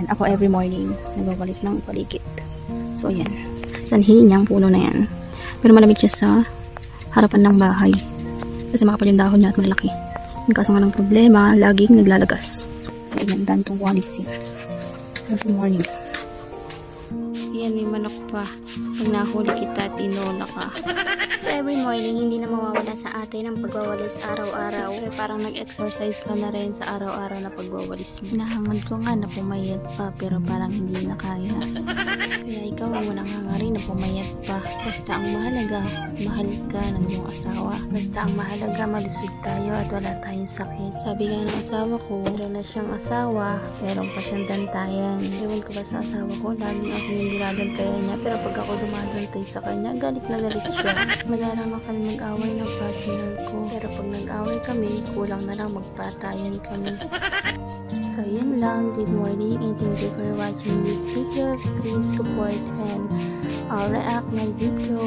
Ayan, ako every morning nagwawalis ng paligid. So ayan, sanhi niyang puno na yan. Pero malamig siya sa harapan ng bahay kasi makapal yung dahon niya at malaki. Yung kaso nga ng problema, laging naglalagas. So ayan, dami kong walisin every morning. Ayan, may manok pa. Pag nahuli kita, tinola ka. So every morning, hindi na mawawala sa atin ang pagwawalis araw-araw. Pero parang nag-exercise ka na rin sa araw-araw na pagwawalis mo. Hinahangad ko nga na pumayat pa, pero parang hindi na kaya. Kaya ikaw mo nang hangarin na pumayat pa. Basta ang mahalaga, mahal ka ng iyong asawa. Basta ang mahalaga, malusog tayo at wala tayong sakit. Sabi nga ng asawa ko, meron na siyang asawa, meron pa siyang dantayan. Ewan ko ba sa asawa ko, laging ako yung dinadantayan niya. Pero pag ako dumadantay sa kanya, galit na galit siya. Madalang na kami mag-away ng partner ko. Pero pag nag-away kami, kulang na lang magpatayan kami. So yun lang. Good morning and thank you for watching this video. Please support and react my video.